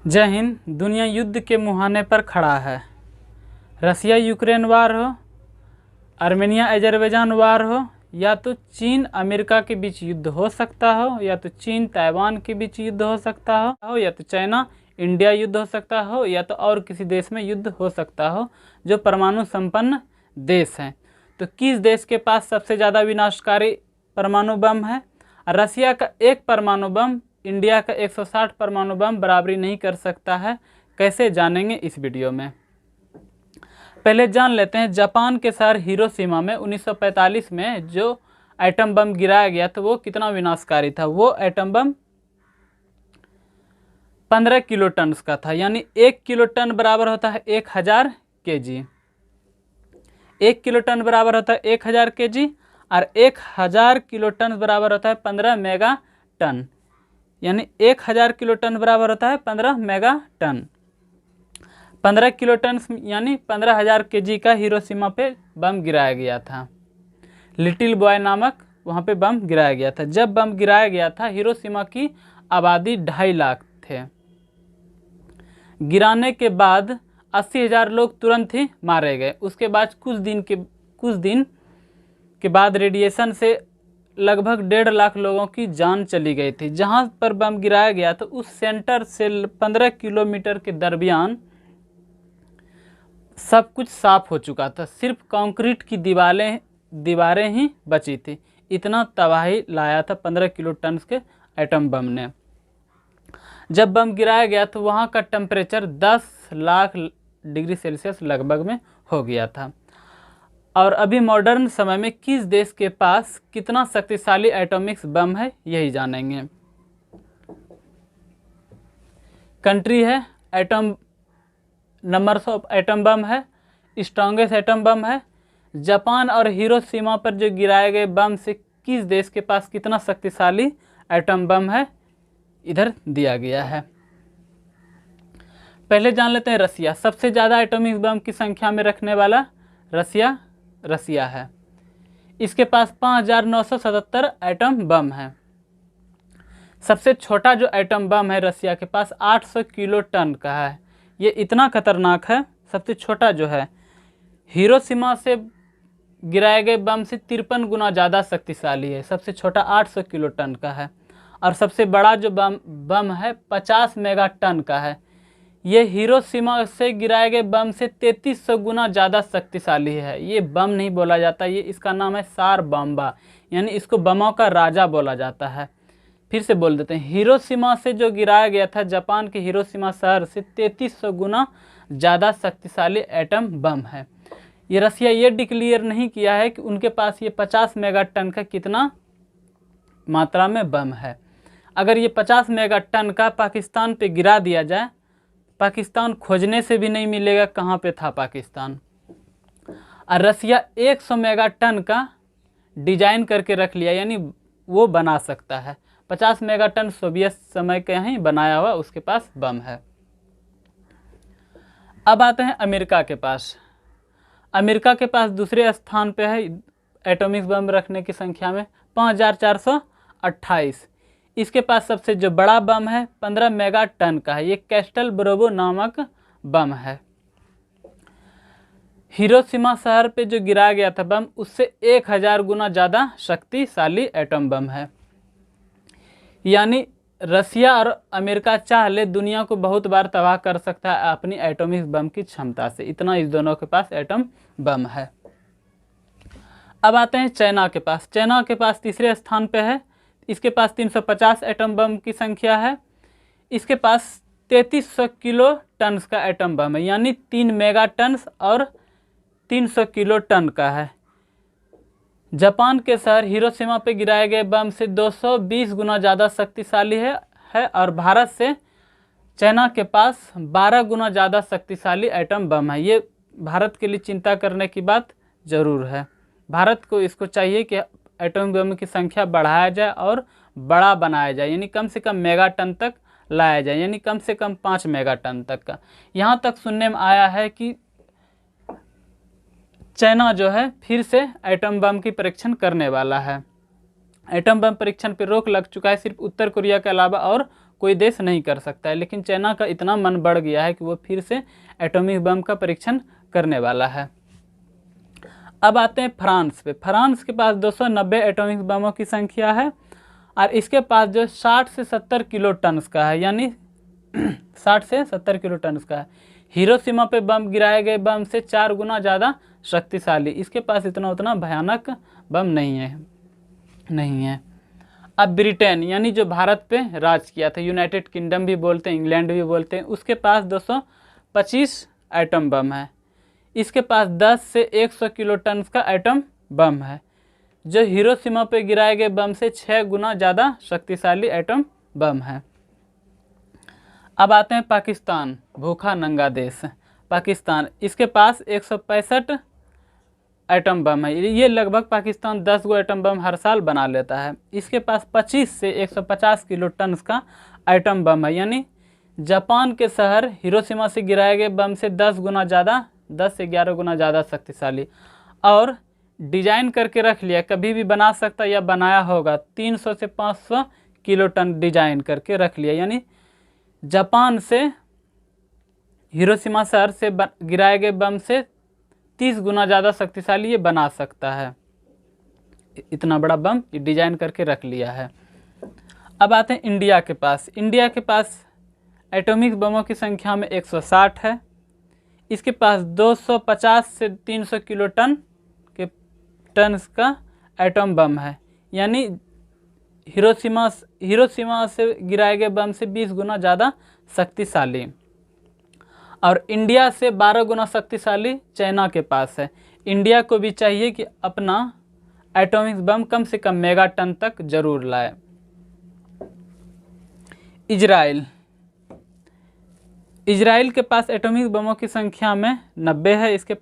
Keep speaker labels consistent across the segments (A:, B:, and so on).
A: जय हिंद। दुनिया युद्ध के मुहाने पर खड़ा है। रसिया यूक्रेन वार हो, आर्मेनिया अजरबैजान वार हो, या तो चीन अमेरिका के बीच युद्ध हो सकता हो, या तो चीन ताइवान के बीच युद्ध हो सकता हो, या तो चाइना इंडिया युद्ध हो सकता हो, या तो और किसी देश में युद्ध हो सकता हो जो परमाणु संपन्न देश हैं। तो किस देश के पास सबसे ज़्यादा विनाशकारी परमाणु बम है? रसिया का एक परमाणु बम इंडिया का 160 परमाणु बम बराबरी नहीं कर सकता है। कैसे जानेंगे इस वीडियो में। पहले जान लेते हैं जापान के शहर हिरोशिमा में 1945 में जो एटम बम गिराया गया तो वो कितना विनाशकारी था। वो एटम बम 15 किलो टन का था, यानी 1 किलो टन बराबर होता है 1000 kg। 1 किलो टन बराबर होता है 1000 kg और 1000 किलो टन बराबर होता है 15 मेगा टन, यानी 1000 किलो टन बराबर होता है 15 मेगा टन। 15 किलो टन यानी 15,000 kg का हिरोशिमा पे बम गिराया गया था। लिटिल बॉय नामक वहाँ पे बम गिराया गया था। जब बम गिराया गया था हिरोशिमा की आबादी 2.5 लाख थे। गिराने के बाद 80,000 लोग तुरंत ही मारे गए। उसके बाद कुछ दिन के बाद रेडिएशन से लगभग 1.5 लाख लोगों की जान चली गई थी। जहाँ पर बम गिराया गया तो उस सेंटर से 15 किलोमीटर के दरमियान सब कुछ साफ हो चुका था। सिर्फ कंक्रीट की दीवारें ही बची थी। इतना तबाही लाया था 15 किलो टन के एटम बम ने। जब बम गिराया गया तो वहाँ का टेम्परेचर 10 लाख डिग्री सेल्सियस लगभग में हो गया था। और अभी मॉडर्न समय में किस देश के पास कितना शक्तिशाली एटॉमिक बम है यही जानेंगे। कंट्री है, atom numbers of atom bomb है, स्ट्रॉन्गेस्ट एटम बम है। जापान और हिरोशिमा पर जो गिराए गए बम से किस देश के पास कितना शक्तिशाली एटम बम है इधर दिया गया है। पहले जान लेते हैं रसिया। सबसे ज़्यादा एटॉमिक बम की संख्या में रखने वाला रसिया है। इसके पास 5,977 एटम बम है। सबसे छोटा जो एटम बम है रसिया के पास 800 किलो टन का है। ये इतना खतरनाक है। सबसे छोटा जो है हिरोशिमा से गिराए गए बम से 53 गुना ज़्यादा शक्तिशाली है। सबसे छोटा 800 किलो टन का है और सबसे बड़ा जो बम है 50 मेगा टन का है। ये हिरोशिमा से गिराए गए बम से 3300 गुना ज़्यादा शक्तिशाली है। ये बम नहीं बोला जाता, ये इसका नाम है सार बम्बा, यानी इसको बमों का राजा बोला जाता है। फिर से बोल देते हैं, हिरोशिमा से जो गिराया गया था जापान के हिरोशिमा शहर से 3300 गुना ज़्यादा शक्तिशाली एटम बम है। ये रसिया ये डिक्लेयर नहीं किया है कि उनके पास ये 50 मेगा टन का कितना मात्रा में बम है। अगर ये 50 मेगा टन का पाकिस्तान पे गिरा दिया जाए, पाकिस्तान खोजने से भी नहीं मिलेगा कहाँ पे था पाकिस्तान। और रसिया 100 मेगा टन का डिजाइन करके रख लिया, यानी वो बना सकता है। 50 मेगा टन सोवियत समय के ही बनाया हुआ उसके पास बम है। अब आते हैं अमेरिका के पास। अमेरिका के पास दूसरे स्थान पे है एटॉमिक बम रखने की संख्या में 5,428। इसके पास सबसे जो बड़ा बम है 15 मेगा टन का है। ये कैस्टल ब्रोवो नामक बम है। हिरोशिमा शहर पे जो गिराया गया था बम उससे 1000 गुना ज़्यादा शक्तिशाली एटम बम है। यानी रसिया और अमेरिका चाह ले दुनिया को बहुत बार तबाह कर सकता है अपनी एटॉमिक बम की क्षमता से। इतना इस दोनों के पास एटम बम है। अब आते हैं चाइना के पास। चाइना के पास तीसरे स्थान पे है। इसके पास 350 एटम बम की संख्या है। इसके पास 3300 किलो टन का एटम बम है, यानी 3 मेगा टन और 300 किलो टन का है। जापान के शहर हिरोशिमा पे गिराए गए बम से 220 गुना ज़्यादा शक्तिशाली है और भारत से चाइना के पास 12 गुना ज़्यादा शक्तिशाली एटम बम है। ये भारत के लिए चिंता करने की बात ज़रूर है। भारत को इसको चाहिए कि एटॉमिक बम की संख्या बढ़ाया जाए और बड़ा बनाया जाए, यानी कम से कम मेगा टन तक लाया जाए, यानी कम से कम 5 मेगा टन तक का। यहाँ तक सुनने में आया है कि चाइना जो है फिर से एटम बम की परीक्षण करने वाला है। एटम बम परीक्षण पर रोक लग चुका है सिर्फ उत्तर कोरिया के अलावा और कोई देश नहीं कर सकता है, लेकिन चाइना का इतना मन बढ़ गया है कि वो फिर से एटॉमिक बम का परीक्षण करने वाला है। अब आते हैं फ्रांस पे। फ्रांस के पास 290 एटॉमिक बमों की संख्या है और इसके पास जो 60 से 70 किलो टन का है, यानी 60 से 70 किलो टन का है। हिरोशिमा पे बम गिराए गए बम से 4 गुना ज़्यादा शक्तिशाली। इसके पास इतना उतना भयानक बम नहीं है। अब ब्रिटेन, यानी जो भारत पे राज किया था, यूनाइटेड किंगडम भी बोलते हैं, इंग्लैंड भी बोलते हैं, उसके पास 225 एटम बम है। इसके पास 10 से 100 किलो टन का एटम बम है, जो हिरोशिमा पे गिराए गए बम से 6 गुना ज़्यादा शक्तिशाली एटम बम है। अब आते हैं पाकिस्तान, भूखा नंगा देश पाकिस्तान। इसके पास 165 एटम बम है। ये लगभग पाकिस्तान 10 गो एटम बम हर साल बना लेता है। इसके पास 25 से 150 किलो टन का एटम बम है, यानी जापान के शहर हिरोशिमा से गिराए गए बम से 10 गुना ज़्यादा, 10 से 11 गुना ज़्यादा शक्तिशाली। और डिजाइन करके रख लिया, कभी भी बना सकता या बनाया होगा। 300 से 500 किलो टन डिजाइन करके रख लिया, यानी जापान से हिरोशिमा शहर से गिराए गए बम से 30 गुना ज़्यादा शक्तिशाली ये बना सकता है। इतना बड़ा बम डिजाइन करके रख लिया है। अब आते हैं इंडिया के पास। इंडिया के पास एटॉमिक बमों की संख्या में 160 है। इसके पास 250 से 300 किलो टन का एटम बम है, यानी हिरोशिमा से गिराए गए बम से 20 गुना ज़्यादा शक्तिशाली। और इंडिया से 12 गुना शक्तिशाली चाइना के पास है। इंडिया को भी चाहिए कि अपना एटॉमिक बम कम से कम मेगा टन तक जरूर लाए। इजराइल के पास एटॉमिक बमों की संख्या में 90 है। इसके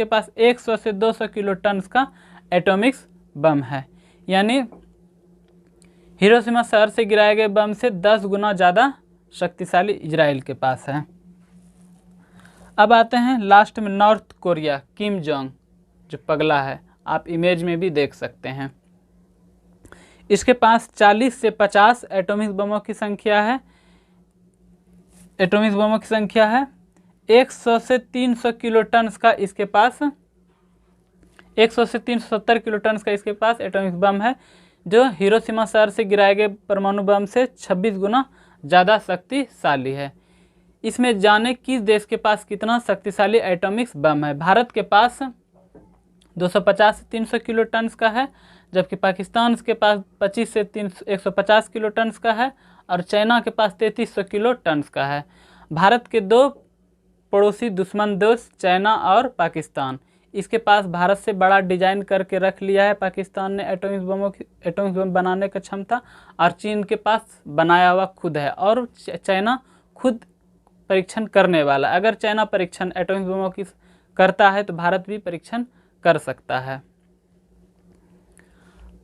A: पास 100 से 200 किलो टन का एटॉमिक बम है, यानी हिरोशिमा शहर से गिराए गए बम से 10 गुना ज़्यादा शक्तिशाली इजराइल के पास है। अब आते हैं लास्ट में नॉर्थ कोरिया, किम जोंग जो पगला है, आप इमेज में भी देख सकते हैं। इसके पास 40 से 50 एटॉमिक बमों की संख्या है। 100 से 300 किलो टन का इसके पास 100 से 370 किलो टन का इसके पास एटॉमिक बम है, जो हिरोशिमा शहर से गिराए गए परमाणु बम से 26 गुना ज़्यादा शक्तिशाली है। इसमें जाने किस देश के पास कितना शक्तिशाली एटॉमिक बम है। भारत के पास 250 से 300 किलो टन का है, जबकि पाकिस्तान के पास 25 से 150 किलो टन का है, और चाइना के पास 3300 किलो टन का है। भारत के दो पड़ोसी दुश्मन देश चाइना और पाकिस्तान, इसके पास भारत से बड़ा डिजाइन करके रख लिया है पाकिस्तान ने एटॉमिक बम बनाने का क्षमता, और चीन के पास बनाया हुआ खुद है, और चाइना खुद परीक्षण करने वाला। अगर चाइना परीक्षण एटॉमिक बमों की करता है तो भारत भी परीक्षण कर सकता है।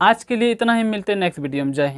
A: आज के लिए इतना ही, मिलते हैं नेक्स्ट वीडियो में। जय हिंद।